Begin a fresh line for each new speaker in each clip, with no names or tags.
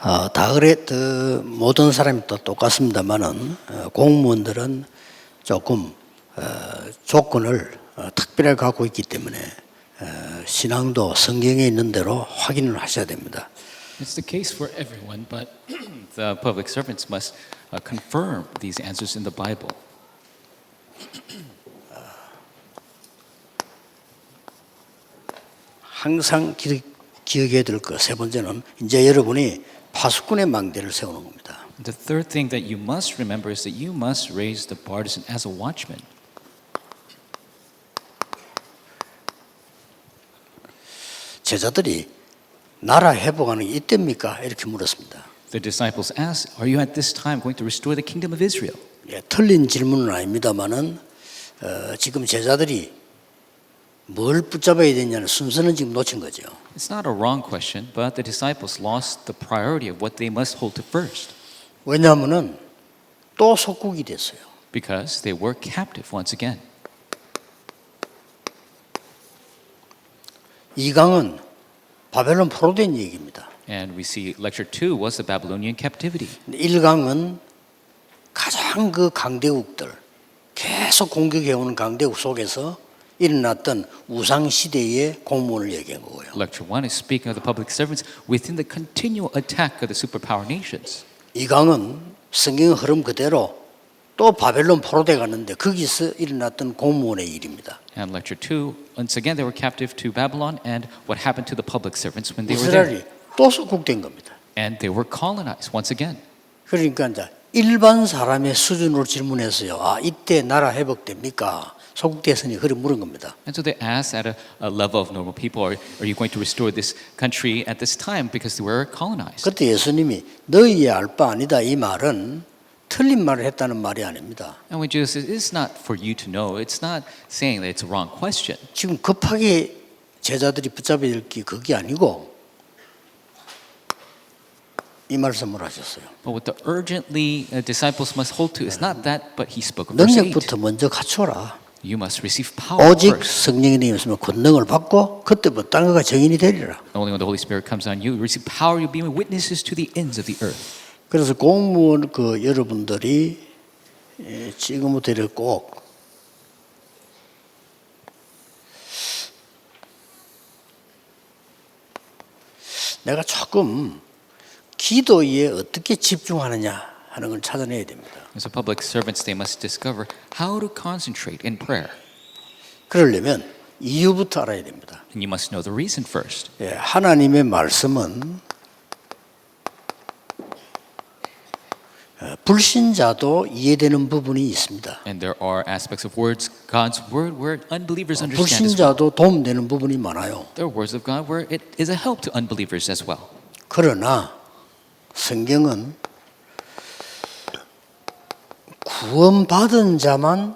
다 그래, 모든 사람이 또 똑같습니다만은 공무원들은 조금 조건을 특별하게 갖고 있기 때문에 신앙도 성경에 있는 대로 확인을 하셔야 됩니다.
It's the case for everyone, but the public servants must confirm these answers in the Bible.
항상 기억해야 될 것 세 번째는 이제 여러분이 파수꾼의 망대를 세우는 겁니다.
The third thing that you must remember is that you must raise the partisan as a watchman.
제자들이 나라 회복하는 게 이때입니까? 이렇게 물었습니다.
The disciples asked, "Are you at this time going to restore the kingdom of Israel?"
예, 틀린 질문은 아닙니다만은 지금 제자들이 뭘 붙잡아야 되냐는 순서는 지금 놓친 거죠.
It's not a wrong question, but the disciples lost the priority of what they must hold to first.
왜냐하면은 또 속국이 됐어요.
Because they were captive once again.
이 강은 바벨론 포로된 얘기입니다.
And we see lecture 2 was the Babylonian captivity.
1강은 가장 그 강대국들 계속 공격해오는 강대국 속에서 일어났던 우상 시대의 공무원을 얘기한 거고요.
Lecture 1 is speaking of the public servants within the continual attack of the superpower nations.
이 강은 성경 흐름 그대로 또 바벨론 포로돼 갔는데 거기서 일어났던 공무원의 일입니다.
And lecture 2, once again they were captive to Babylon and what happened to the public servants when they were there.
이스라엘이 또 속국된 겁니다.
And they were colonized once again.
그러니까 이제 일반 사람의 수준으로 질문했어요. 아, 이때 나라 회복됩니까? 소국됐으니 그래 물은 겁니다.
And so they asked at a level of normal people, are you going to restore this country at this time because they were colonized?
그때 예수님이 너희의 알 바 아니다 이 말은 틀린 말을 했다는 말이 아닙니다.
And when Jesus says, it's not for you to know, it's not saying that it's a wrong question.
지금 급하게 제자들이 붙잡아야 될 게 그게 아니고 이 말씀을 하셨어요.
But what the urgently disciples must hold to is not that, but he spoke of verse 8.
능력부터 먼저 갖춰라.
You must receive power
오직
first.
성령이 있으면 권능을 받고 그때부터 땅과 정인이 되리라.
Only when the Holy Spirit comes on you, you receive power, you'll be witnesses to the ends of the earth.
그래서 공무원 여러분들이 지금부터 이렇게 꼭 내가 조금 기도에 어떻게 집중하느냐 하는 걸 찾아내야 됩니다.
As a public servants, they must discover how to concentrate in prayer.
그러려면 이유부터 알아야 됩니다.
And you must know the reason first.
하나님의 말씀은 불신자도 이해되는 부분이 있습니다.
And there are aspects of words, God's word, where unbelievers understand as well.
불신자도 도움되는 부분이 많아요.
There are words of God where it is a help to unbelievers as well.
그러나 성경은 구원받은 자만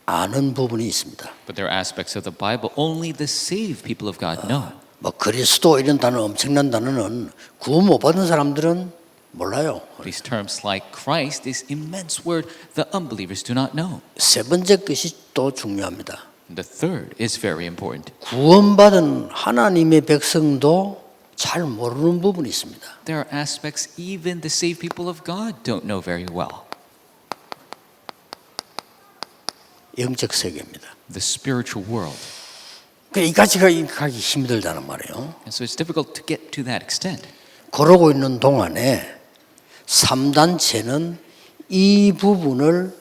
아는 부분이 있습니다.
But there are aspects of the Bible only the saved people of God know.
뭐 그리스도 이런 단어 엄청난 단어는 구원 못 받은 사람들은 몰라요.
These terms like Christ, this immense word, the unbelievers do not know.
세 번째 것이 또 중요합니다.
And the third is very important.
구원받은 하나님의 백성도 잘 모르는 부분이 있습니다.
There are aspects even the saved people of God don't know very well.
영적 세계입니다.
The spiritual world.
이까지 가기 힘들다는 말이에요.
And so it's difficult to get to that extent.
그러고 있는 동안에 3단체는 이 부분을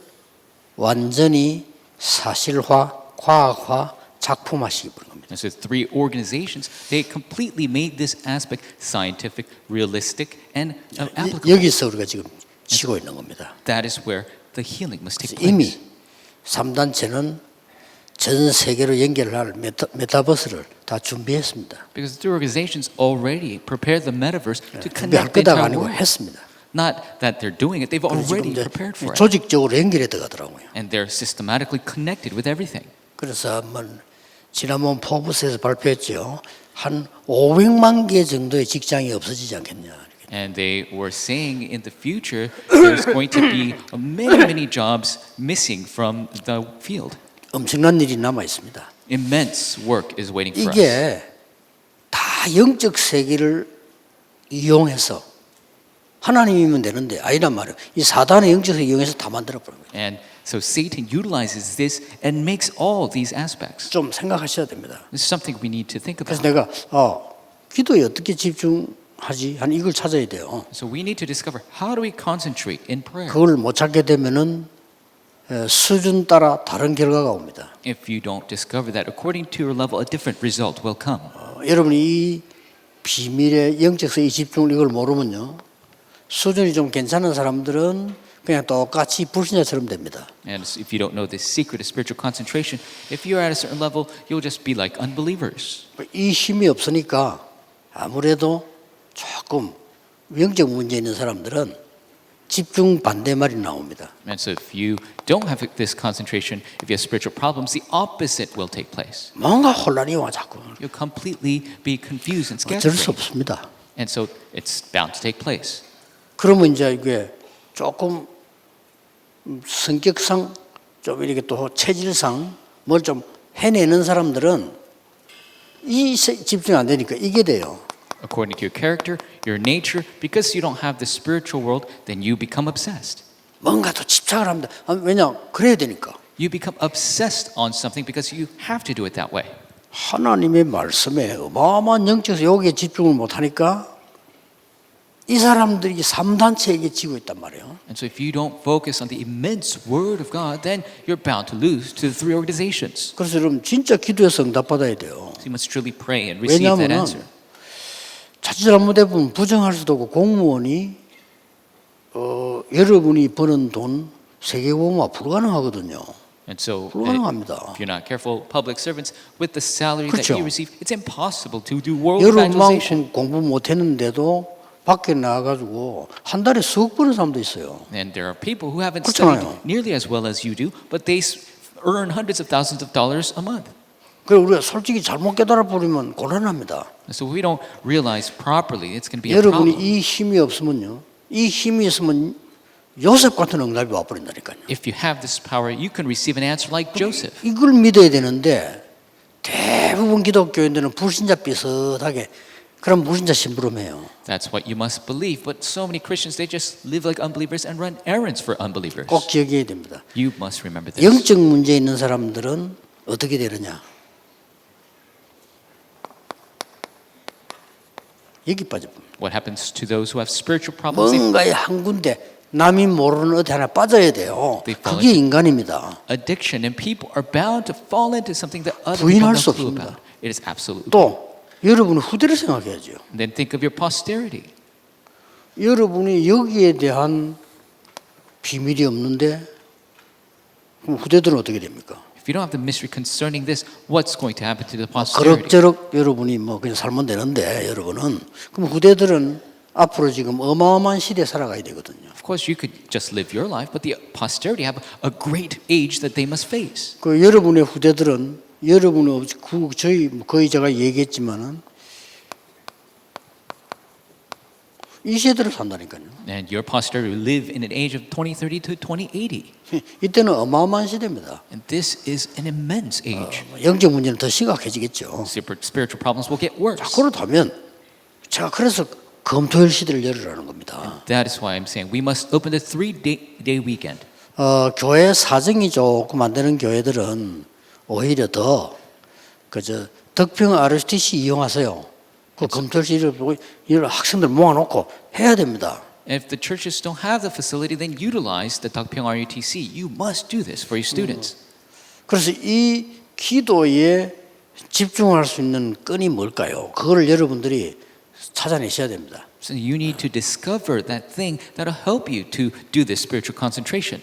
완전히 사실화, 과학화, 작품화시키 부른 겁니다.
And so three organizations, they completely made this aspect scientific, realistic, and applicable.
여기서 우리가 지금 치고 있는 겁니다.
That is where the healing must take
이미
place.
3단체는 전 세계로 연결할 메타버스를 다 준비했습니다.
Because the two organizations already prepared the metaverse to
준비할
connect the
거다가
entire
아니고
world.
했습니다.
Not that they're doing it, they've already
지금
prepared for it.
조직적으로 연결해 들어가더라고요.
And they're systematically connected with everything.
그래서 한번 지난번 포브스에서 발표했죠. 한 500만 개 정도의 직장이 없어지지 않겠냐.
And they were saying in the future there's going to be many jobs missing from the field.
엄청난 일이 남아 있습니다.
Immense work is waiting for us.
이게 다 영적 세계를 이용해서 하나님이면 되는데 아니란 말이에요. 이 사단의 영적을 이용해서 다 만들어버린 거예요.
And so Satan utilizes this and makes all these aspects.
좀 생각하셔야 됩니다.
This is something we need to think
그래서
about.
내가 기도에 어떻게 집중하지? 하는 이걸 찾아야 돼요.
So we need to discover how do we concentrate in prayer.
그걸 못 찾게 되면은 수준 따라 다른 결과가 옵니다.
If you don't discover that, according to your level, a different result will come.
여러분이 이 비밀의 영적서의 집중을 이걸 모르면요, 수준이 좀 괜찮은 사람들은 그냥 똑같이 불신자처럼 됩니다.
And if you don't know this secret of spiritual concentration, if you're at a certain level, you'll just be like unbelievers.
이 힘이 없으니까 아무래도 조금 영적 문제 있는 사람들은 집중 반대말이 나옵니다.
And so if you don't have this concentration, if you have spiritual problems, the opposite will take place.
뭔가 혼란이 와 자꾸.
You'll completely be confused and
어쩔 수
scattered.
없습니다.
And so it's bound to take place.
그러면 이제 이게 조금 성격상 좀 이렇게 또 체질상 뭘 좀 해내는 사람들은 이 집중이 안 되니까 이게 돼요.
According to your character, your nature, because you don't have the spiritual world, then you become obsessed.
뭔가 더 집착을 합니다. 왜냐? 그래야 되니까.
You become obsessed on something because you have to do it that way.
하나님의 말씀에 어마어마한 영적에서 여기에 집중을 못하니까 이 사람들이 3단체에게 지고 있단 말이에요.
And so if you don't focus on the immense word of God, then you're bound to lose to the three organizations.
그래서 여러분 진짜 기도해서 응답받아야 돼요.
So you must truly pray and receive that
왜냐하면
answer.
자칫 보면 부정할 수도 없고 공무원이 여러분이 버는 돈 세계복음화 불가능하거든요.
And so
불가능합니다.
if you're not careful, public servants, with the salary
그렇죠.
that you receive, it's impossible to do world evangelization.
여러분만큼 공부 못했는데도 밖에 나가가지고 한 달에 수억 버는 사람도 있어요.
And there are people who haven't
그렇잖아요.
studied nearly as well as you do, but they earn hundreds of thousands of dollars a month.
그래서 우리가 솔직히 잘못 깨달아 버리면 곤란합니다.
So if we don't realize properly, it's going to be a
여러분이
problem.
이 힘이 없으면요, 이 힘이 있으면 요셉 같은 응답이 와버린다니까요.
If you have this power, you can receive an answer like Joseph.
이걸 믿어야 되는데 대부분 기독교인들은 불신자 비슷하게 그럼 불신자 심부름해요.
That's what you must believe. But so many Christians, they just live like unbelievers and run errands for unbelievers.
꼭 기억해야 됩니다.
You must remember this.
영적 문제 있는 사람들은 어떻게 되느냐? 여기 빠져봅니다.
What happens to those who have spiritual problems?
뭔가에 한 군데 남이 모르는 어디 하나 빠져야 돼요.
They fall
그게
into
인간입니다.
addiction, and people are bound to fall into something that other people
부인할
have
수
no clue
없습니다.
about. It is absolutely.
또 여러분의 후대를 생각해야죠.
And then think of your posterity.
여러분이 여기에 대한 비밀이 없는데 그럼 후대들은 어떻게 됩니까?
If you don't have the mystery concerning this, what's going to happen to the posterity?
그럭저럭 여러분이 뭐 그냥 살면 되는데 여러분은 그럼 후대들은 앞으로 지금 어마어마한 시대에 살아가야 되거든요.
Of course, you could just live your life, but the posterity have a great age that they must face.
그 여러분의 후대들은 여러분의 저희 거의 제가 얘기했지만은 이 시대를 산다니까요.
And your posterity will live in an age of 2030 to 2080.
이때는 어마어마한 시대입니다.
And this is an immense age.
영적 문제는 더 심각해지겠죠.
Spiritual problems will get worse.
자, 그렇다면 제가 그래서 금토일 시대를 열으라는 겁니다.
That is why I'm saying we must open the 3-day weekend.
교회 사정이 조금 안 되는 교회들은 오히려 더 그저 덕평 RUTC 이용하세요. 그 금토일 시대를 보고 이런 학생들 모아놓고 해야 됩니다.
If the churches don't have the facility, then utilize the Dakpyeong RUTC. You must do this for your students.
그래서 이 기도에 집중할 수 있는 끈이 뭘까요? 그거를 여러분들이 찾아내셔야 됩니다.
So you need to discover that thing that'll help you to do this spiritual concentration.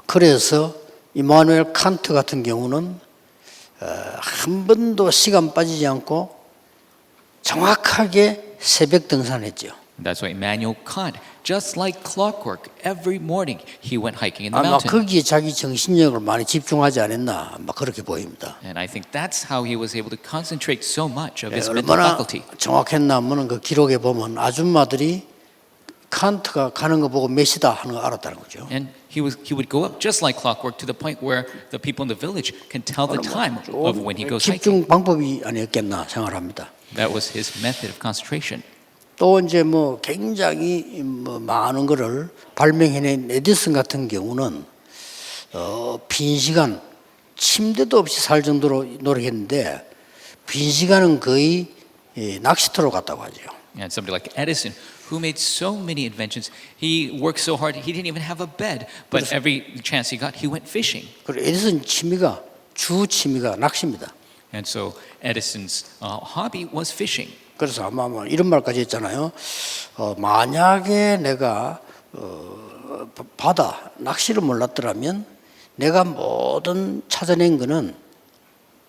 그래서 이마누엘 칸트 같은 경우는 한 번도 시간 빠지지 않고 정확하게 새벽 등산했죠.
That's why Immanuel Kant, just like clockwork, every morning he went hiking in the
아마
mountain.
거기에 자기 정신력을 많이 집중하지 않았나 막 그렇게 보입니다.
And I think that's how he was able to concentrate so much of his mental
얼마나
faculty.
정확했나 하면 그 기록에 보면 아줌마들이 칸트가 가는 거 보고 몇 시다 하는 거 알았다는 거죠.
And he would go up just like clockwork to the point where the people in the village can tell the time of when he goes hiking.
집중 방법이 아니었겠나 생각합니다.
That was his method of concentration.
또 이제 뭐 굉장히 뭐 많은 거를 발명해낸 에디슨 같은 경우는 빈 시간 침대도 없이 살 정도로 노력했는데 빈 시간은 거의 낚시터로 갔다고 하죠.
And somebody like Edison, who made so many inventions, he worked so hard, he didn't even have a bed. But every chance he got, he went fishing.
그리고 에디슨 주 취미가 낚시입니다.
And so Edison's hobby was fishing.
그래서 아마 이런 말까지 했잖아요. 만약에 내가 바다 낚시를 몰랐더라면 내가 모든 찾아낸 거는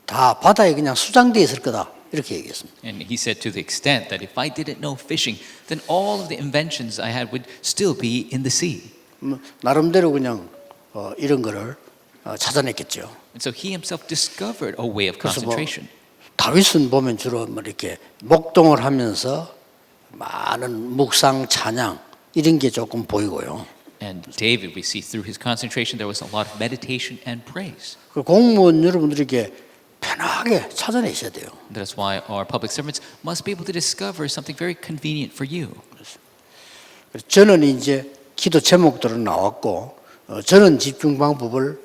다 바다에 그냥 수장되어 있을 거다. 이렇게 얘기했습니다.
And he said to the extent that if I didn't know fishing, then all of the inventions I had would still be in the sea.
나름대로 그냥 이런 거를 찾아냈겠죠.
And so he himself discovered a way of concentration.
다윗은 보면 주로 이렇게 목동을 하면서 많은 묵상, 찬양 이런 게 조금 보이고요.
And David, we see through his concentration, there was a lot of meditation and praise.
그 공무원 여러분들에게 편하게 찾아내셔야 돼요.
That's why our public servants must be able to discover something very convenient for you.
저는 이제 기도 제목들은 나왔고 저는 집중 방법을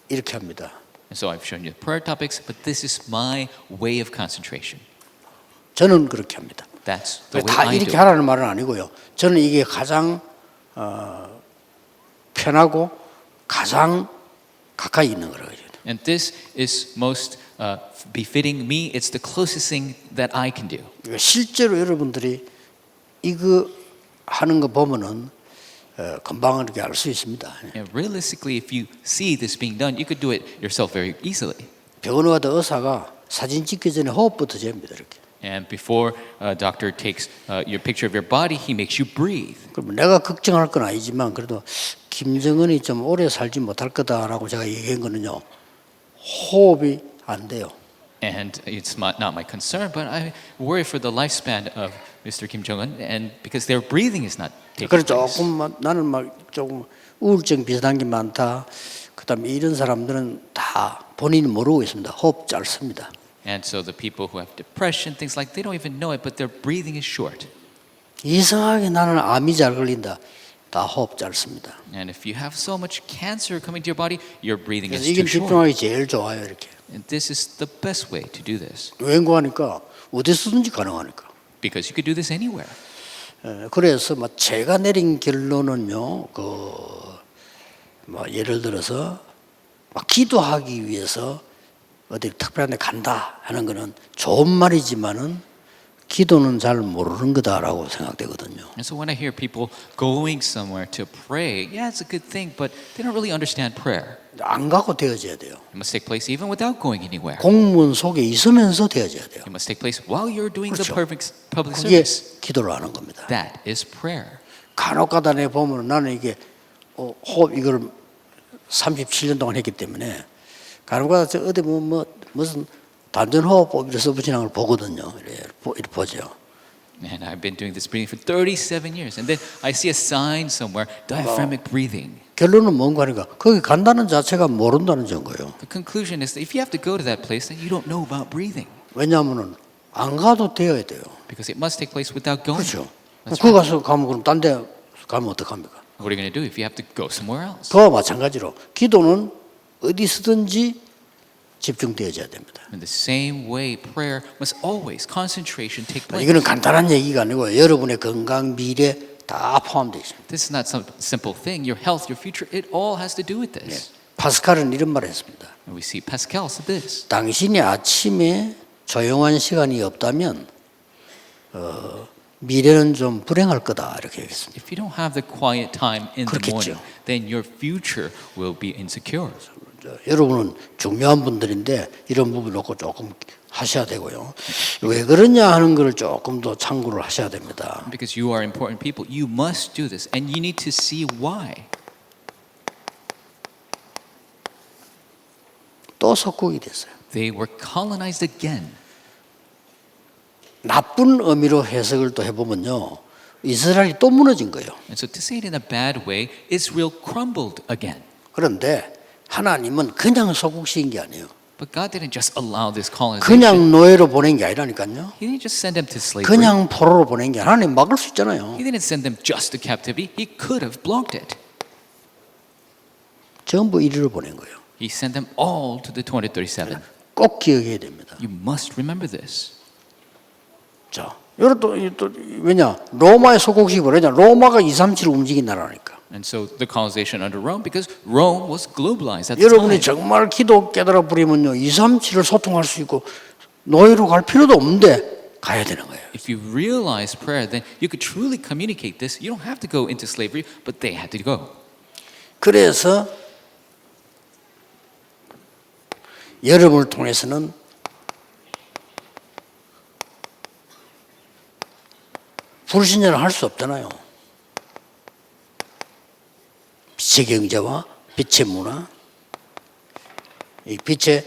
이렇게 합니다.
And so I've shown you the prayer topics, but this is my way of concentration.
저는 그렇게 합니다.
That's the way
다
I do
이렇게
it.
하라는 말은 아니고요. 저는 이게 가장 편하고 가장 가까이 있는 거라고요.
And this is most befitting me. It's the closest thing that I can do.
실제로 여러분들이 이거 하는 거 보면은 금방 이렇게 알 수 있습니다.
And realistically, if you see this being done, you could do it yourself very easily.
병원에 가도 의사가 사진 찍기 전에 호흡부터 잽니다. 이렇게.
And before a doctor takes your picture of your body, he makes you breathe.
그럼 내가 걱정할 건 아니지만 그래도 김정은이 좀 오래 살지 못할 거다라고 제가 얘기한 거는요. 호흡이 안 돼요.
And it's not my concern, but I worry for the lifespan of Mr. Kim Jong-un, and because their breathing is not taking
그래서
place.
조금 나는 조금 우울증 비슷한 게 많다. 그다음에 이런 사람들은 다 본인이 모르고 있습니다. 호흡 짧습니다.
And so the people who have depression, things like they don't even know it, but their breathing is short.
이상하게 나는 암이 잘 걸린다. 다 호흡 짧습니다.
And if you have so much cancer coming to your body, your breathing is
그래서 이게
too short.
집중하기 제일 좋아요. 이렇게.
And this is the best way to do this,
웬거하니까 어디서든지 가능하니까.
because you could do this anywhere.
그래서 제가 내린 결론은요. 예를 들어서 기도하기 위해서 어디 특별한 데 간다 하는 거는 좋은 말이지만은 기도는 잘 모르는 거다라고 생각되거든요.
And so when I hear people going somewhere to pray, yeah, it's a good thing, but they don't really understand prayer.
안 가고 되어져야 돼요.
It must take place even without going anywhere.
공무원 속에 있으면서 되어져야 돼요.
It must take place while you're doing the
그렇죠.
public
그게
service.
기도를 하는 겁니다.
That is prayer.
간혹가다 내 보면 나는 이게 호흡 이걸 37년 동안 했기 때문에 간혹가다 어디 무슨 단전호흡법 이렇게 써붙이는 걸 보거든요. 이렇게 보죠.
And I've been doing this breathing for 37 years. And then I see a sign somewhere, diaphragmatic breathing.
결론은 뭔가 하니까 거기 간다는 자체가 모른다는 증거예요.
The conclusion is that if you have to go to that place, then you don't know about breathing.
왜냐하면은 안 가도 되어야 돼요.
Because it must take place without going.
그렇죠.
That's
그
right.
가서 가면 그럼 딴 데 가면 어떡합니까?
What are you going to do if you have to go somewhere else?
그와 마찬가지로 기도는 어디서든지 집중되어져야 됩니다.
In the same way, prayer must always concentration take place.
이거는 간단한 얘기가 아니고 여러분의 건강, 미래 다 포함되어 있습니다.
This is not some simple thing. Your health, your future, it all has to do with this.
파스칼은 이런 말을 했습니다.
And we see Pascal said this.
당신이 아침에 조용한 시간이 없다면 미래는 좀 불행할 거다 이렇게 얘기했습니다.
If you don't have the quiet time in the
그렇겠죠.
morning, then your future will be insecure.
여러분은 중요한 분들인데 이런 부분 놓고 조금 하셔야 되고요. 왜 그러냐 하는 걸 조금 더 참고를 하셔야 됩니다.
Because you are important people, you must do this, and you need to see why.
또 석국이 됐어요.
They were colonized again.
나쁜 의미로 해석을 또 해보면요. 이스라엘이 또 무너진 거예요.
And so to say it in a bad way, Israel crumbled again.
그런데 하나님은 그냥 석국시킨 게 아니에요.
But God didn't just allow this colonization.
그냥 노예로 보낸 게 아니라니까요.
He didn't just send them to slavery.
그냥 포로로 보낸 게 하나님 막을 수 있잖아요.
He didn't send them just to captivity. He could have blocked it.
전부 이리로 보낸 거예요.
He sent them all to the 237.
꼭 기억해야 됩니다.
You must remember this.
자, 여러 또 왜냐? 로마의 소국식이 뭐냐? 로마가 237을 움직인 나라니까.
And so the colonization under Rome, because Rome was globalized at the
여러분이
time.
정말 기도 깨달아 버리면요, 237을 소통할 수 있고 노예로 갈 필요도 없는데 가야 되는 거예요.
If you realize prayer, then you could truly communicate this. You don't have to go into slavery, but they had to go.
그래서 여러분을 통해서는 불신자를 할 수 없잖아요. 빛의 경제와 빛의 문화, 이 빛의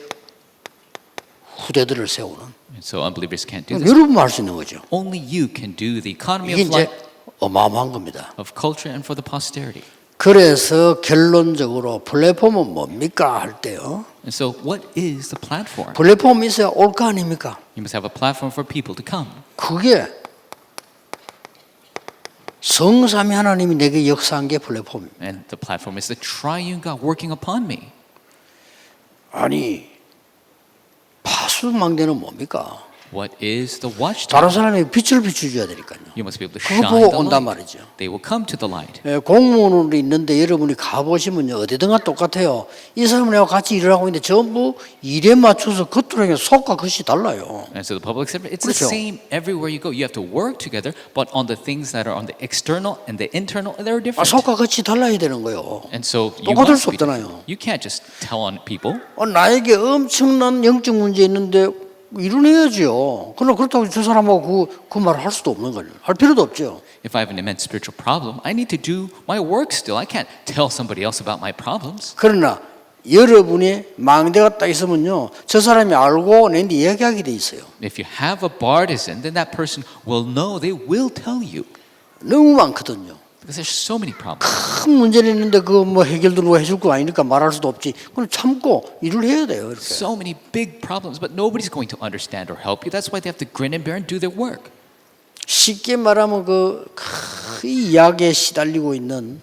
후대들을 세우는
And so unbelievers can't do this.
여러분만 할 수 있는 거죠.
Only you can do the economy
이게
of life,
이제 어마어마한 겁니다.
of culture, and for the posterity.
그래서 결론적으로 플랫폼은 뭡니까 할 때요.
And so what is the platform?
플랫폼이 있어야 올 거 아닙니까?
You must have a platform for people to come.
그게 성삼위 하나님이 내게 역사한 게 플랫폼입니다.
And the platform is the triune God working upon me.
아니 파수꾼의 망대는 뭡니까?
What is the watchtower?
다른 사람에게 빛을 비춰줘야 되니까요.
You must be able to
그거
shine
보고
the
온단
light.
말이죠.
They will come to the light.
예, 공무원으로 있는데 여러분이 가보시면요 어디든가 똑같아요. 이 사람하고 같이 일을 하고 있는데 전부 일에 맞춰서 겉으로 속과 겉이 달라요.
And so the public sector, it's
그렇죠.
the same everywhere you go. You have to work together, but on the things that are on the external and the internal, they're different.
속과 겉이 달라야 되는 거예요.
And so you
똑같을
must
수
be
없잖아요.
different. You can't just tell on people.
나에게 엄청난 영적 문제 있는데 일을 해야지요. 그러나 그렇다고 저 사람하고 그 말을 할 수도 없는 거예요. 할 필요도 없죠.
If I have an immense spiritual problem, I need to do my work still. I can't tell somebody else about my problems.
그러나 여러분이 망대가 딱 있으면요, 저 사람이 알고 내한테 이야기하게 돼 있어요.
If you have a partisan, then that person will know. They will tell you.
너무 많거든요.
Because there's so many problems.
큰 문제는 있는데 그 뭐 해결도 누가 해줄 거 아니니까 말할 수도 없지. 그럼 참고 일을 해야 돼요. 이렇게.
So many big problems, but nobody's going to understand or help you. That's why they have to grin and bear and do their work.
쉽게 말하면 그 약에 시달리고 있는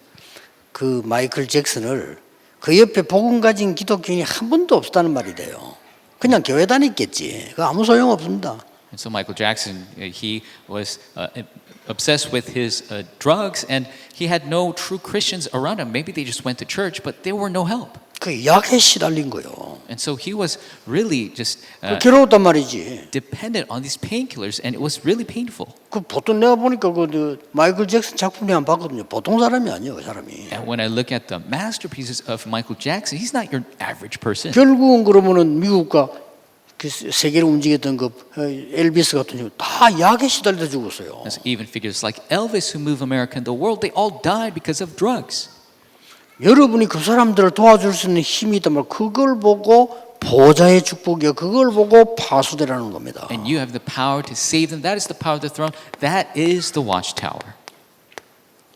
그 마이클 잭슨을 그 옆에 복음 가진 기독교인이 한 번도 없었다는 말이 돼요. 그냥 교회 다녔겠지. 그 아무 소용 없습니다.
And so Michael Jackson, he was obsessed with his drugs, and he had no true Christians around him. Maybe they just went to church, but there were no help.
그 약에 시달린 거요.
And so he was really just
괴로웠단 말이지.
dependent on these painkillers, and it was really painful.
그 보통 내가 보니까 그 마이클 잭슨 작품이 한 봤거든요. 보통 사람이 아니에요, 그 사람이.
And when I look at the masterpieces of Michael Jackson, he's not your average person.
결국은 그러면은 미국과 그 세계를 움직였던 그 엘비스 같은 경우 다 약에 시달려 죽었어요.
As even figures like Elvis who move America in the world, they all died because of drugs.
여러분이 그 사람들을 도와줄 수 있는 힘이 있다면 그걸 보고 보좌의 축복이요. 그걸 보고 파수대라는 겁니다.
And you have the power to save them. That is the power of the throne. That is the watchtower.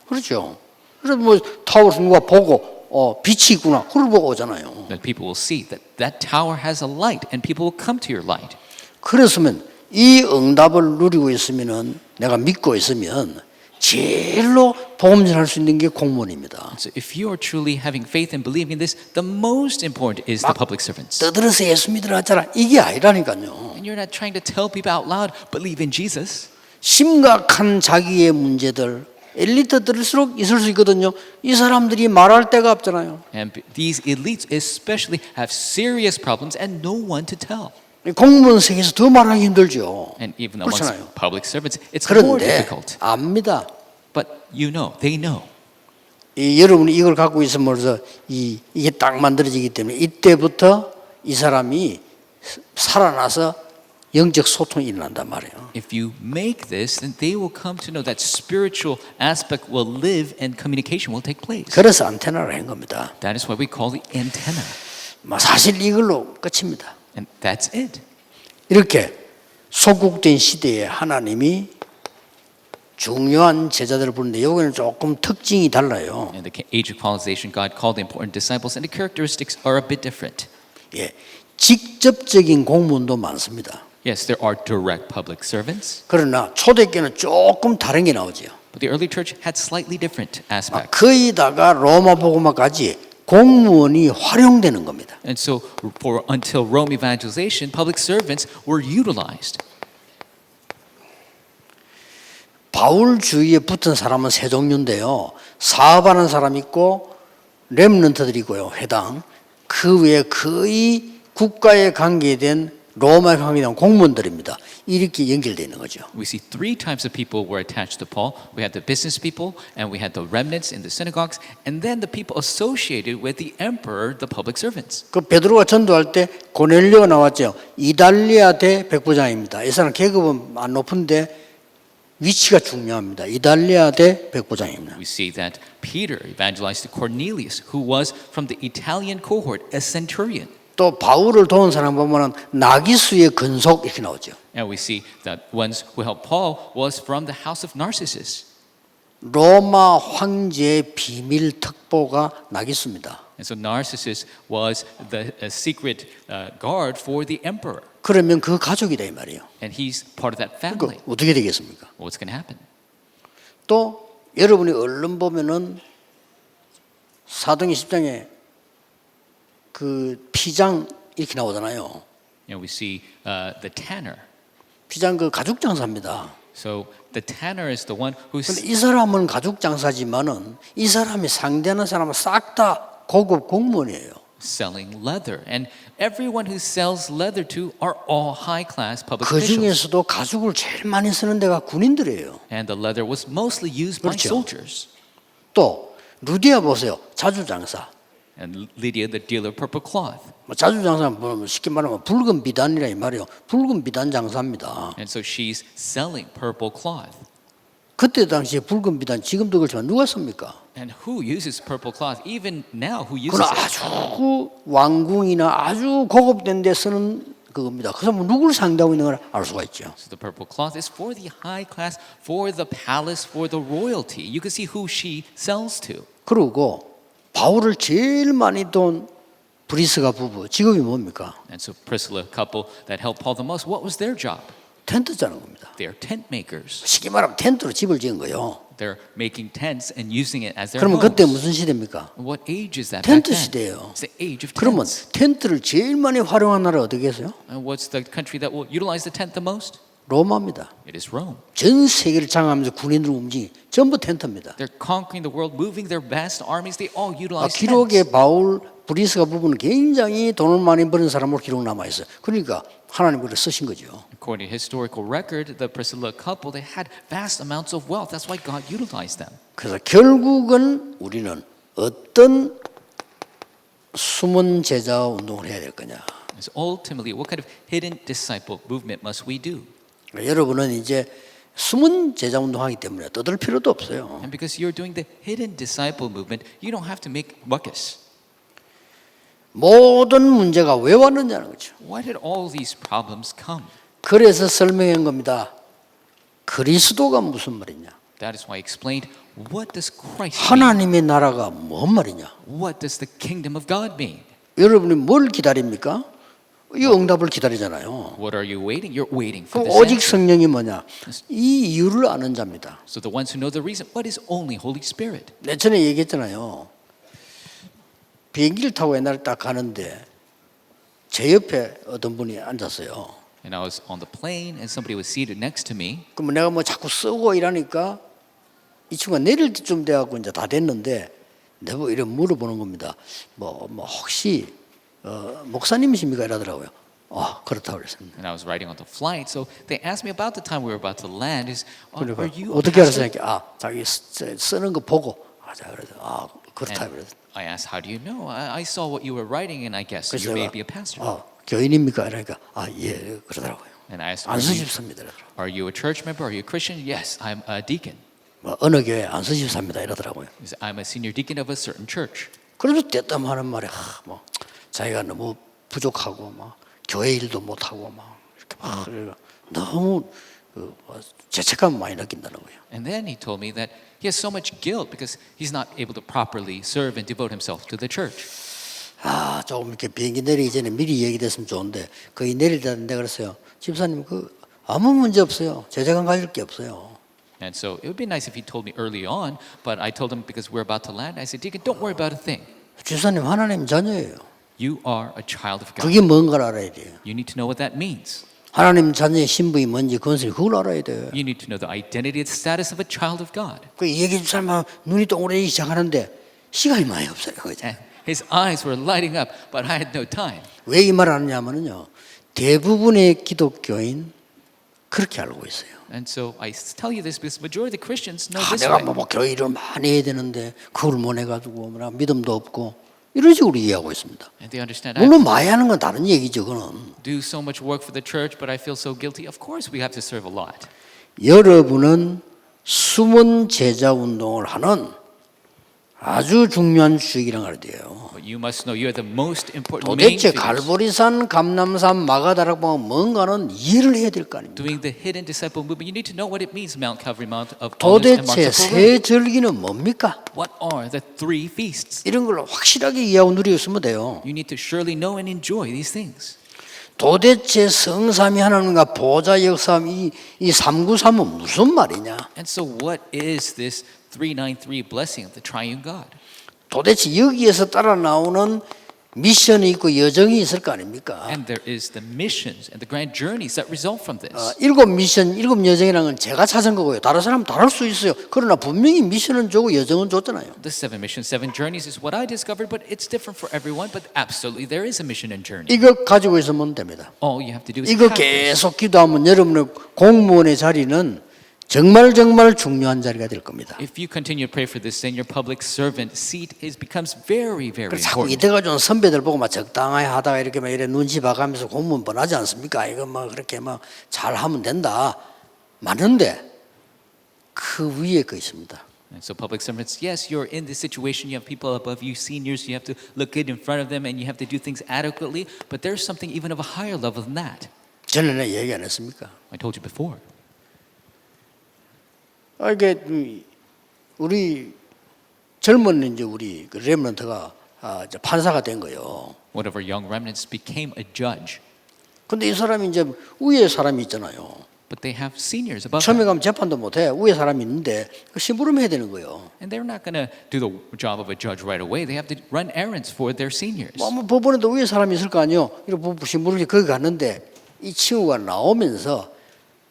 그렇죠. 그래서 뭐 타워에서 누가 보고 빛이 있구나. 그걸 보고 오잖아요.
That people will see that that tower has a light, and people will come to your light.
그랬으면 이 응답을 누리고 있으면은 내가 믿고 있으면 제일로 복음 전할 수 있는 게 공무원입니다.
So if you are truly having faith and believing in this, the most important is the public servants.
떠들어서 예수 믿으라 하잖아. 이게 아니라니까요.
And you're not trying to tell people out loud, believe in Jesus.
심각한 자기의 문제들 엘리트들일수록 있을 수 있거든요. 이 사람들이 말할 데가 없잖아요.
And these elites especially have serious problems and no one to tell.
공무원 세계에서 더 말하기 힘들죠.
And even amongst
그렇잖아요.
public servants, it's more
그런데
difficult.
압니다.
But you know, they know.
여러분이 이걸 갖고 있으면서 이게 딱 만들어지기 때문에 이때부터 이 사람이 살아나서 영적 소통이 일어난단 말이에요.
If you make this, then they will come to know that spiritual aspect will live and communication will take place.
그래서 안테나를 한 겁니다.
That is what we call the antenna.
사실 이걸로 끝입니다.
And that's it.
이렇게 소국된 시대에 하나님이 중요한 제자들을 부르는데 여기는 조금 특징이 달라요.
In the age of colonization, God called the important disciples, and the characteristics are a bit different.
예, 직접적인 공무원도 많습니다.
Yes, there are direct public servants,
그러나 초대교회는 조금 다른 게 나오죠.
but the early church had slightly different aspects.
거의다가 로마 복음화까지 공무원이 활용되는 겁니다.
And so until Rome evangelization, public servants were utilized.
바울 주위에 붙은 사람은 세 종류인데요. 사업하는 사람 있고 렘넌트들이 있고요. 회당. 그 외에 거의 국가에 관계된 로마에 관계된 공무원들입니다. 이렇게 연결되어 있는 거죠.
We see three types of people were attached to Paul. We had the business people, and we had the remnants in the synagogues, and then the people associated with the emperor, the public servants.
그 베드로가 전도할 때 고넬료가 나왔죠. 이달리아 대 백부장입니다. 이 사람 계급은 안 높은데 위치가 중요합니다. 이달리아 대 백부장입니다.
We see that Peter evangelized to Cornelius, who was from the Italian cohort, a centurion.
또 바울을 도운 사람 보면은 나기수의 근속 이렇게 나오죠.
And we see that ones who helped Paul was from the house of Narcissus.
로마 황제의 비밀 특보가 나기수입니다.
And so Narcissus was the secret guard for the emperor.
그러면 그 가족이다 이 말이에요.
And he's part of that family.
그러니까 어떻게 되겠습니까?
What's going to happen?
또 여러분이 얼른 보면은 사도행 10장에 그 피장 이렇게 나오잖아요.
And we see the tanner.
피장 그 가죽 장사입니다.
So the tanner is the one who's
근데 이 사람은 가죽 장사지만은 이 사람이 상대하는 사람은 싹 다 고급 공무원이에요.
selling leather. And everyone who sells leather to are all high-class public
그
officials.
중에서도 가죽을 제일 많이 쓰는 데가 군인들이에요.
And the leather was mostly used by
그렇죠.
soldiers.
또 루디아 보세요. 자주 장사.
And Lydia, the dealer of purple cloth.
뭐 자주 장사는 뭐 쉽게 말하면 붉은 비단이라 이 말이에요. 붉은 비단 장사입니다.
And so she's selling purple cloth.
그때 당시에 붉은 비단 지금도 그렇지만 누가 씁니까?
And who uses purple cloth? Even now, who uses
그건
it?
아주 왕궁이나 아주 고급된 데 쓰는 그겁니다. 그래서 뭐 누구를 상대하고 있는 걸 알 수가 있죠.
So the purple cloth is for the high class, for the palace, for the royalty. You can see who she sells to.
그리고 바울을 제일 많이 돈 브리스가 부부 직업이 뭡니까?
And so Priscilla, couple that helped Paul the most, what was their job?
텐트 짜는 겁니다.
They are tent makers.
쉽게 말하면 텐트로 집을 지은 거예요.
They're making tents and using it as their
그러면
homes.
그때 무슨 시대입니까?
What age is that?
텐트
back then?
시대예요.
It's the age of
그러면
tents.
텐트를 제일 많이 활용한 나라 어디 계세요?
And what's the country that will utilize the tent the most?
로마입니다.
It is Rome.
전 세계를 장악하면서 군인들 움직이 전부 텐트입니다.
They're conquering the world, moving their vast armies. They all utilize
기록에
tents.
바울 브리스가 부부는 굉장히 돈을 많이 버는 사람으로 기록 남아 있어요. 그러니까 하나님 그를 쓰신 거죠.
According to historical record, the Priscilla couple, they had vast amounts of wealth. That's why God utilized them.
그래서 결국은 우리는 어떤 숨은 제자 운동을 해야 될 거냐?
So ultimately, what kind of hidden disciple movement must we do?
여러분은 이제 숨은 제자 운동하기 때문에 떠들 필요도 없어요.
And because you're doing the hidden disciple movement, you don't have to make ruckus.
모든 문제가 왜 왔느냐는 거죠.
Why did all these problems come?
그래서 설명한 겁니다. 그리스도가 무슨 말이냐?
That is why I explained, what does Christ mean?
하나님의 나라가 뭔 말이냐?
What does the kingdom of God mean?
여러분이 뭘 기다립니까? 이 응답을 기다리잖아요.
What are you waiting? You're waiting
그
for this
오직
answer.
성령이 뭐냐? 이 이유를 아는 자입니다.
So the ones who know the reason, what is only Holy Spirit?
내 전에 얘기했잖아요. 비행기를 타고 옛날에 딱 가는데 제 옆에 어떤 분이 앉았어요.
And I was on the plane and somebody was seated next to me.
그럼 내가 뭐 자꾸 쓰고 이러니까 이 친구가 내릴 때쯤 돼갖고 이제 다 됐는데 내가 이래 물어보는 겁니다. 뭐 혹시 목사님이십니까? 이러더라고요. 그렇다고 그랬습니다.
And I was riding on the flight, so they asked me about the time we were about to land. Is
그러니까
are you?
어떻게 알았으니까 자기 쓰는 거 보고 그래서 그렇다 그래서.
I asked, how do you know? I saw what you were writing, and I guess you may be a pastor.
교인입니까? 그러니까 예 그러더라고요.
And I asked,
안수집사입니다.
are you a church member? Are you a Christian? Yes, I'm a deacon.
어느 교회 안수집사입니다. 이러더라고요.
He said, I'm a senior deacon of a certain church.
그래서 때땀하는 말에 자기가 너무 부족하고 막 교회 일도 못 하고 막 이렇게 막 너무 죄책감 많이 느낀다는 거예요.
And then he told me that he has so much guilt because he's not able to properly serve and devote himself to the church.
조금 이렇게 비행기 내리기 전에 미리 얘기됐으면 좋은데 거의 내리다는데 그랬어요. 집사님 아무 문제 없어요. 제재감 가질 게 없어요.
And so it would be nice if he told me early on, but I told him because we're about to land, I said, Deacon, don't worry about a thing.
집사님 하나님 자녀예요.
You are a child of God.
그게 뭔가를 알아야 돼요.
You need to know what that means.
하나님 자녀의 신분이 뭔지 그걸 알아야 돼요.
You need to know the identity, the status of a child of God.
그 얘기 좀 하면 눈이 동그래지기 시작하는데 시간이 많이 없어요. 그죠?
And his eyes were lighting up, but I had no time.
왜 이 말을 하느냐면요. 대부분의 기독교인 그렇게 알고 있어요.
And so I tell you this because majority of the Christians know this
내가
way.
뭐 교회 일을 많이 해야 되는데 그걸 못 해가지고 믿음도 없고 이런 식으로 이해하고 있습니다.
And they understand I
물론 많이 하는 건 다른 얘기죠. 그거는
do so much work for the church, but I feel so guilty. Of course we have to serve a lot.
여러분은 숨은 제자 운동을 하는 아주 중요한 주역이라는 걸 돼요.
But you must know you are the most important main
도대체
figures.
갈보리산, 감남산, 마가다락 보면 뭔가는 이해를 해야 될 거 아닙니까?
Doing the hidden disciple movement, you need to know what it means, Mount Calvary, Mount of Olives, and
도대체
Marks of Pearl.
세 절기는 뭡니까?
What are the three feasts?
이런 걸 확실하게 이해하고 누리고 있으면 돼요.
You need to surely know and enjoy these things.
도대체 성삼위 하나님과 보좌 역삼 이 삼구삼은 무슨 말이냐?
And so what is this 393 blessing of the triune God?
도대체 여기에서 따라 나오는 미션이 있고 여정이 있을 거 아닙니까?
And there is the missions and the grand journeys that result from this.
일곱 미션, 일곱 여정이라는 건 제가 찾은 거고요. 다른 사람은 다를 수 있어요. 그러나 분명히 미션은 주고 여정은 줬잖아요.
The seven missions, seven journeys is what I discovered, but it's different for everyone. But absolutely, there is a mission and journey.
이거 가지고 있으면 됩니다.
All you have to do is
이거
have this.
계속 기도하면 여러분의 공무원의 자리는 정말 중요한 자리가 될 겁니다.
If you continue to pray for this, then your public servant seat becomes very, very
그래서 자꾸
important.
이때가 좀 선배들 보고 막 적당하게 하다가 이렇게 막 이래 눈치 봐가면서 공무원 뻔하지 않습니까? 이거 막 그렇게 막 잘하면 된다. 맞는데 그 위에 거 있습니다.
And so public servants, yes, you're in this situation. You have people above you, seniors. You have to look good in front of them, and you have to do things adequately. But there's something even of a higher level than that.
전에 얘기 안 했습니까?
I told you before.
이게 우리 젊은 이제 우리 그 렘넌트가 이제 판사가 된 거예요.
One of our young remnants became a judge.
근데 이 사람이 이제 위에 사람이 있잖아요.
But they have seniors above
처음에
them.
가면 재판도 못해. 위에 사람이 있는데 그 심부름 해야 되는 거예요.
And they're not going to do the job of a judge right away. They have to run errands for their seniors.
뭐 법원에도 위에 사람이 있을 거 아니에요. 이렇게 심부름이 거기 갔는데 이 친구가 나오면서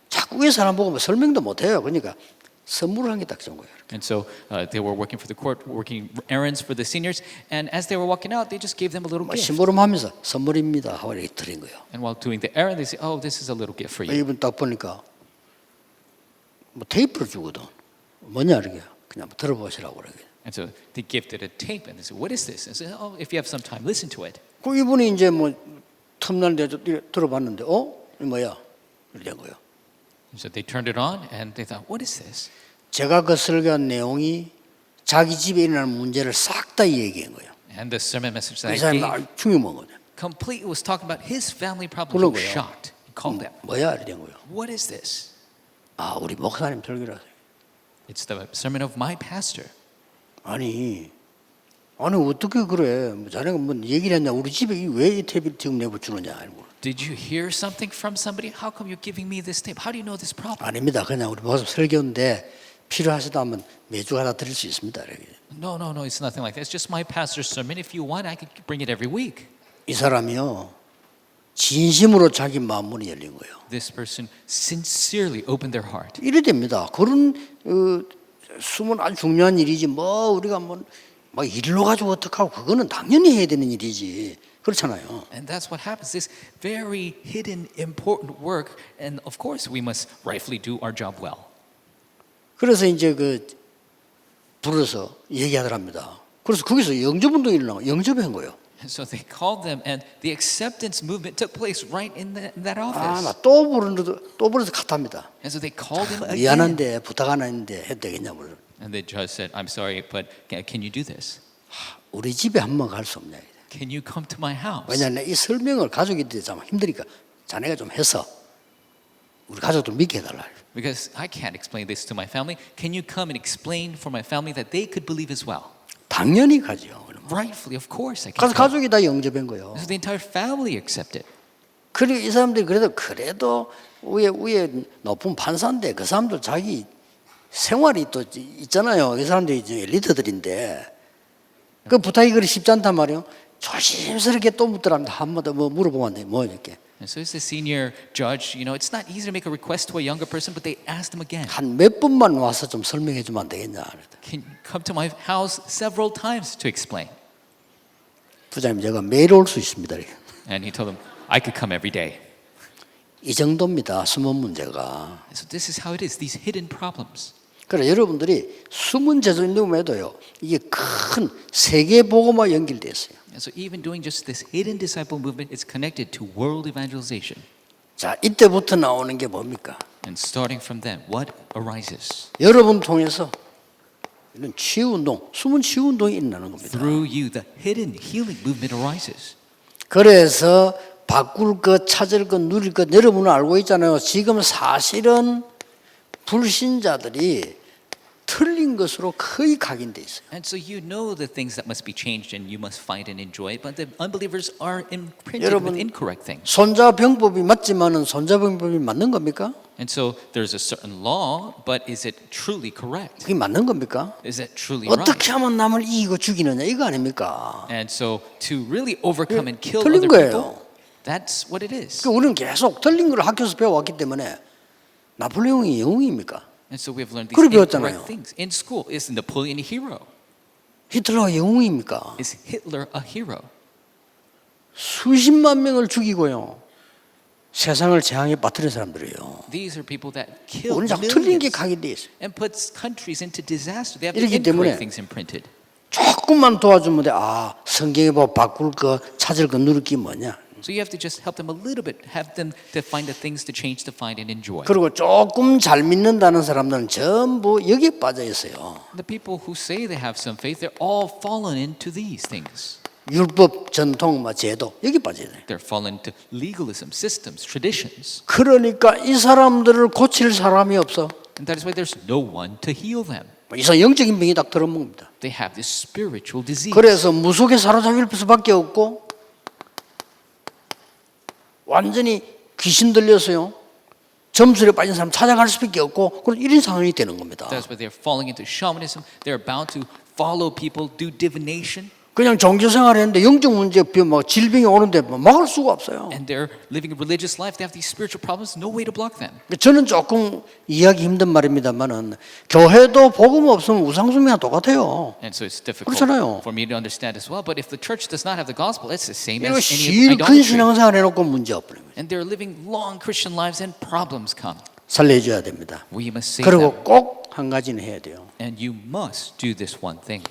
자꾸 위에 사람 보고 뭐 설명도 못해요. 그러니까 선물을 한 게 딱 좋은 거예요.
And so they were working for the court, working errands for the seniors. And as they were walking out, they just gave them a little
뭐
gift.
심부름하면서 선물입니다 하고 이렇게 드린 거예요.
And while doing the errand, they say, "Oh, this is a little gift for you."
이분 딱 보니까 뭐 테이프를 주거든. 뭐냐 이렇게 그냥 들어보시라고 그러게.
And so they gifted a tape, and they said, "What is this?" And said, "Oh, if you have some time, listen to it."
그 이분이 이제 뭐 틈나는데 들어봤는데 이 뭐야 이렇게 된 거예요.
And so they turned it on, and they thought, "What is this?"
제가 그 설교한 내용이 자기 집에 일어나는 문제를 싹 다 얘기한 거예요.
And the sermon message that
이
I
사람이
gave
충격 먹은 거예요.
completely was talking about his family problems. He
그런
was
거예요.
shocked. He called them.
뭐야 이렇게 된 거예요.
What is this?
우리 목사님 설교라서.
It's the sermon of my pastor.
아니 어떻게 그래? 뭐 자네가 뭐 얘기를 했냐? 우리 집에 왜 이 탭을 지금 내고 주느냐?
Did you hear something from somebody? How come you're giving me this tape? How do you know this problem?
아닙니다. 그냥 우리 목사 설교인데 필요하시다면 매주 하나 드릴 수 있습니다. 이렇게.
No, it's nothing like that. It's just my pastor's sermon. If you want, I could bring it every week.
이 사람이요 진심으로 자기 마음문이 열린 거예요.
This person sincerely opened their heart.
이래 됩니다. 그런 숨은 아주 중요한 일이지. 뭐 우리가 뭐 일로 가지고 어떡하고 그거는 당연히 해야 되는 일이지. 그렇잖아요.
And that's what happens. This very hidden, important work, and of course, we must rightfully do our job well.
그래서 이제 불러서 얘기하더랍니다. 그래서 거기서 영접운동이 일어나고 영접한 거예요.
And so they called them, and the acceptance movement took place right in that office.
또 부르서 갔답니다.
And so they called him again.
미안한데 부탁 하나 했는데 해도 되겠냐고.
And the judge said, "I'm sorry, but can you do this?
우리 집에 한번 갈 수 없냐.
Can you come to my house?"
왜냐하면 이 설명을 가족인데 참 힘드니까 자네가 좀 해서 우리 가족들 믿게 해달라.
Because I can't explain this to my family. Can you come and explain for my family that they could believe as well?
당연히 가죠. 그러면.
rightfully, of course I can
가서
go.
가족이 다 영접한 거예요.
So the entire family accepted.
그리고 이 사람들이 그래도 위에 높은 판사인데 그 사람들 자기 생활이 또 있잖아요. 이 사람들이 이제 리더들인데 그 부탁이 그리 쉽지 않단 말이에요. 조심스럽게 또 묻더랍니다. 한번 뭐 물어보면 안 돼. 뭐 이렇게.
And so as the senior judge, it's not easy to make a request to a younger person, but they asked him again.
한 몇 번만 와서 좀 설명해 주면 안 되겠냐.
Can you come to my house several times to explain?
부장님 제가 매일 올 수 있습니다.
And he told him, I could come every day.
이 정도입니다. 숨은 문제가.
And so this is how it is, these hidden problems.
그래 여러분들이 숨은 제도인데도요. 이게 큰 세계 복음화 연결돼 있어요.
And so even doing just this hidden disciple movement is connected to world evangelization.
자, 이때부터 나오는 게 뭡니까?
And starting from then, what arises?
여러분 통해서 이런 치유 운동, 숨은 치유 운동이 일어나는 겁니다.
Through you, the hidden healing movement arises.
그래서 바꿀 것, 찾을 것, 누릴 것 여러분은 알고 있잖아요. 지금 사실은 불신자들이 틀린 것으로 거의 각인돼 있어요.
And so you know the things that must be changed and you must find and enjoy, but the unbelievers are imprinted
여러분,
with incorrect things.
손자병법이 맞지만은 손자병법이 맞는 겁니까?
And so there's a certain law, but is it truly correct?
그게 맞는 겁니까?
Is it truly right?
어떻게 하면 남을 이기고 죽이느냐 이거 아닙니까?
And so to really overcome and kill
틀린
other
거예요.
people, that's what it is.
그 우리는 계속 틀린 걸 학교에서 배워왔기 때문에 나폴레옹이 영웅입니까?
And so we've learned these
그걸 배웠잖아요.
incorrect things. In school, is Napoleon a hero?
히틀러가 영웅입니까?
Is Hitler a hero?
수십만 명을 죽이고요. 세상을 재앙에 빠뜨린 사람들이에요.
These are people that kill
우리는 자꾸 틀린 게
millions
각인돼 있어요.
and puts countries into disaster. They have
이렇기
incorrect
때문에
things imprinted.
조금만 도와주면 돼. 아, 성경에 뭐 바꿀 거, 찾을 거, 누릴 게 뭐냐.
So you have to just help them a little bit, have them to find the things to change, to find and enjoy.
그리고 조금 잘 믿는다는 사람들은 전부 여기에 빠져 있어요.
The people who say they have some faith, they're all fallen into these things.
율법, 전통, 제도 여기 빠져 있어요.
They're fallen into legalism, systems, traditions.
그러니까 이 사람들을 고칠 사람이 없어.
And that is why there's no one to heal them.
이상 영적인 병이 딱 들어먹습니다.
They have this spiritual disease.
그래서 무속에 사로잡힐 수밖에 없고 완전히 귀신 들려서요. 점술에 빠진 사람 찾아갈 수밖에 없고 그런 이런 상황이 되는 겁니다.
That's why they're falling into shamanism. They're bound to follow people, do divination.
그냥 종교 생활했는데 영적 문제, 뭐 질병이 오는데 막을 수가 없어요.
And they're living a religious life. They have these spiritual problems. No way to block them.
저는 조금 이해하기 힘든 말입니다만은 교회도 복음 없으면 우상숭배랑 똑같아요.
And so it's difficult
그렇잖아요.
for me to understand as well. But if the church does not have the gospel, it's the same
이거
as any
실큰
idolatry.
신앙생활 해놓고 문제 없어요.
And they're living long Christian lives and problems come.
살려줘야 됩니다.
We must save
그리고
them.
꼭 한 가지는 해야 돼요.
And you must do this one thing.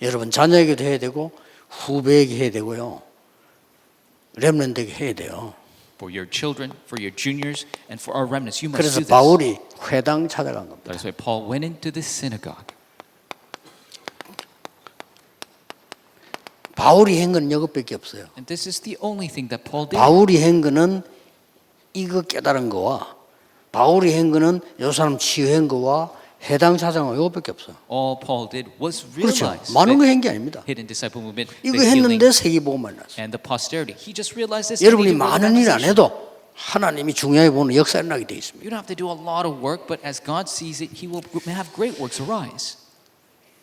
여러분 자녀에게도 해야 되고 후배에게 해야 되고요. 렘넌트에게 해야 돼요.
For your children, for your juniors, and for our remnants, you must
그래서
do this.
바울이 회당 찾아간 겁니다.
That's why Paul went into the synagogue.
바울이 한 건 이것밖에 없어요.
And this is the only thing that Paul did.
바울이 한 거는 이거 깨달은 거와 바울이 한 거는 요 사람 치유한 거와 해당 사장은 이것밖에 없어요.
All Paul did was
그렇죠.
realize
많은 거
that
한 게 아닙니다.
hidden disciple movement,
이거
the healing,
했는데 세계복음만 났어요.
and the posterity. He just realized this.
여러분이
and he
많은 일 안
realized
해도 하나님이 중요하게 보는 역사가 일어나게 돼 있습니다.
you don't have to do a lot of work, but as God sees it, He will have great works arise.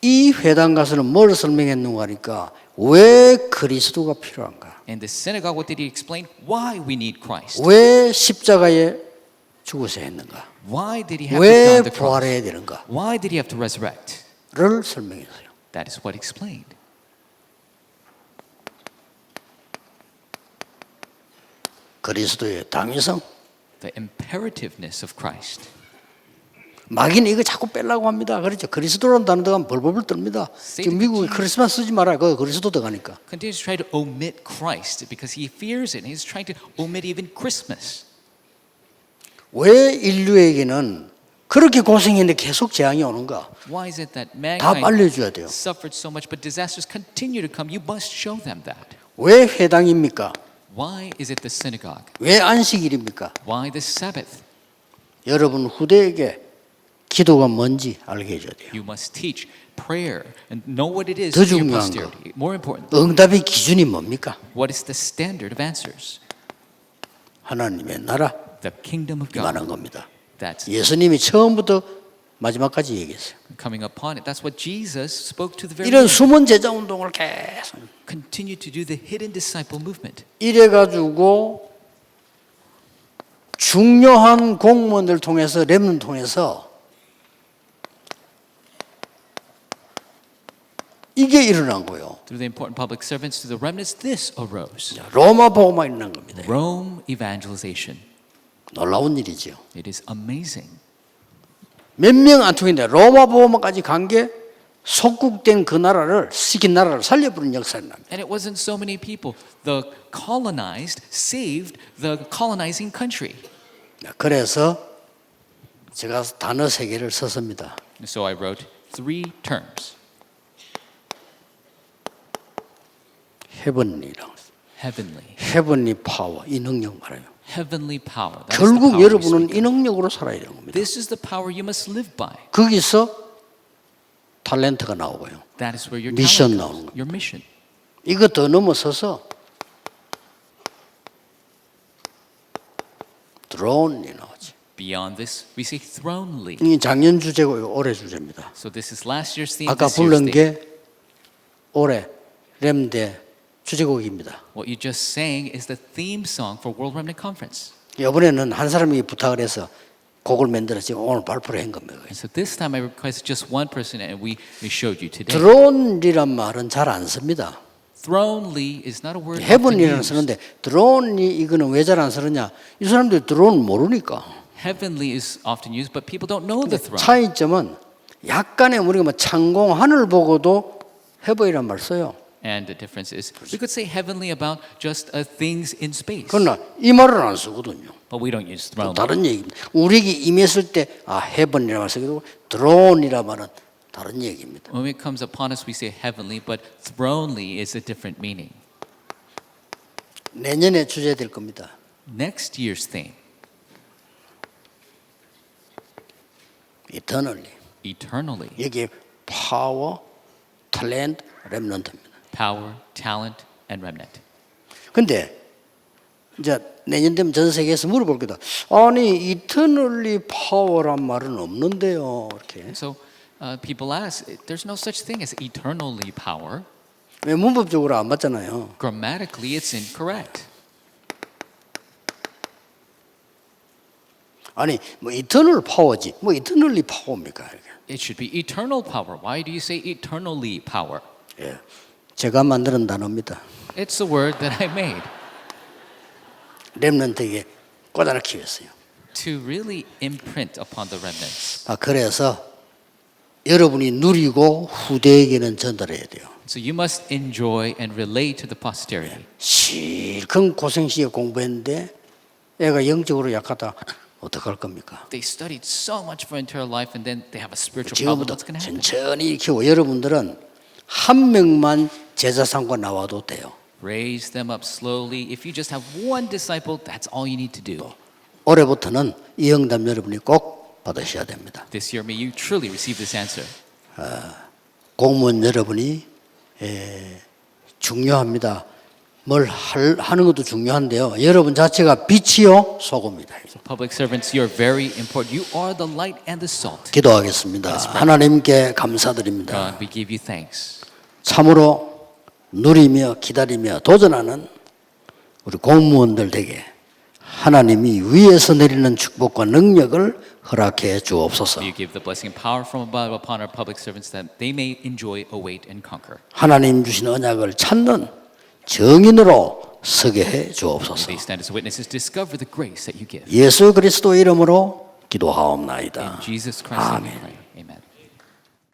이 회당 가서는 뭘 설명했는가 하니까 왜 그리스도가 필요한가?
In the synagogue, what did he explain? Why we need Christ.
왜 십자가에 죽어서 했는가?
Why did he have to
왜
die on the cross?
부활해야 되는가?
Why did he have to resurrect?
를 설명했어요.
That is what explained.
그리스도의 당위성.
The imperativeness of Christ.
마귀는 이거 자꾸 빼려고 합니다. 그렇죠. 그리스도라는 단어 들어가면 벌벌벌 뜹니다. 지금 미국이 크리스마스 쓰지 말아요. 그거 그리스도 들어가니까.
Continues to try to omit Christ because he fears it. He's trying to omit even Christmas.
왜 인류에게는 그렇게 고생했는데 계속 재앙이 오는가?
Why is it that
답
mankind
알려줘야 돼요.
suffered so much, but disasters continue to come? You must show them that.
왜 회당입니까?
Why is it the synagogue?
왜 안식일입니까?
Why the Sabbath?
여러분 후대에게 기도가 뭔지 알게 해줘야 돼요.
You must teach prayer and know what it is
더
to your
중요한 거.
posterity. More important,
응답의 기준이 뭡니까?
what is the standard of answers?
하나님의 나라
The kingdom of God.
임하는 겁니다.
That's
예수님이 처음부터 마지막까지 얘기했어요.
coming upon it. That's what Jesus spoke to the very
이런
end.
숨은 제자 운동을 계속
Continue to do the hidden disciple movement.
이래가지고 중요한 공무원들 통해서 렘넌트 통해서 이게 일어난 거예요.
Through the important public servants, to the remnants, this arose.
로마 복음화 일어난 겁니다.
Rome evangelization.
놀라운 일이죠.
It is amazing.
몇 명 안 통했는데 로마 복음화까지 간 게 속국된 그 나라를 시킨 나라를 살려부른 역사를 납니다.
And it wasn't so many people. The colonized saved the colonizing country.
그래서 제가 단어 3개를 썼습니다.
So I wrote 3 terms.
헤븐리라고.
Heavenly.
헤븐리 파워, 이 능력 말해요.
Heavenly power. That is the
결국
power we
여러분은
speak
이
of.
능력으로 살아야 되는 겁니다.
This is the power you must live by.
거기서 탤런트가 나오고요.
That is where your
미션
talent
나오는
comes,
겁니다.
your mission.
이거 더 넘어서서 드론이 나오지.
Beyond this, we say thronely.
이 작년 주제고 올해 주제입니다.
So this is last year's theme.
아까
This year's
부른
theme.
게 올해 렘대 주제곡입니다.
What you just sang is the theme song for World Remnant Conference.
이번에는 한 사람이 부탁을 해서 곡을 만들어 지금 오늘 발표를 한 겁니다.
And so this time I requested just one person, and we showed you today.
드론이란 말은 잘 안 씁니다.
Thronely is not a word often
헤븐이라는
used.
쓰는데 드론이 이거는 왜 잘 안 쓰느냐? 이 사람들이 드론 모르니까.
Heavenly is often used, but people don't know the throne.
차이점은 약간의 우리가 뭐 창공 하늘 보고도 헤븐이란 말 써요.
And the difference is, we could say heavenly about just things in space,
그러나 이 말은 안 쓰거든요.
but we don't use
또
throne.
다른 얘기입니다. 우리에게 임했을 때 헤븐이라는 말 쓰기도 하고 드론이란 말은 다른 얘기입니다.
When it comes upon us, we say heavenly, but thronely is a different meaning.
내년에 주제 될 겁니다.
Next year's theme,
Eternally.
eternally.
여기 파워, 탤런트, 렘넌트입니다.
Power, talent, and remnant.
근데 이제 내년 되면 전 세계에서 물어볼 거다. 아니 이터널리 파워란 말은 없는데요. 이렇게.
So people ask, there's no such thing as eternally power.
왜 문법적으로 안 맞잖아요.
Grammatically, it's incorrect.
아니 뭐 이터널 파워지. 뭐 이터널리 파워입니까? 이렇게.
It should be eternal power. Why do you say eternally power?
예. 제가 만드는 단어입니다.
It's the word that I made
렘넌트에게 꽂아넣기 위해서요.
to really imprint upon the remnants.
그래서 여러분이 누리고 후대에게는 전달해야 돼요.
So you must enjoy and relate to the posterity.
실컷 고생시에 공부했는데 애가 영적으로 약하다. 어떡할 겁니까?
They studied so much for entire life, and then they have a spiritual problem.
지금부터
What's going to happen?
천천히 키워. 여러분들은 한 명만 제자 삼고 나와도 돼요.
Raise them up slowly. If you just have one disciple, that's all you need to do.
올해부터는 이 응답 여러분이 꼭 받으셔야 됩니다.
This year, may you truly receive this answer.
공무원 여러분이 중요합니다. 뭘 하는 것도 중요한데요. 여러분 자체가 빛이요 소금이다.
So public servants, you're very important. You are the light and the salt.
기도하겠습니다. 하나님께 감사드립니다.
God, we give you thanks.
참으로 누리며 기다리며 도전하는 우리 공무원들 되게 하나님이 위에서 내리는 축복과 능력을 허락해 주옵소서.
You give the blessing and power from above upon our public servants that they may enjoy, await, and conquer.
하나님 주신 언약을 찾는 정인으로 서게 해 주옵소서.
They stand as witnesses, discover the grace that you give.
예수 그리스도 이름으로 기도하옵나이다.
In Jesus Christ's name we
아멘.
pray. Amen.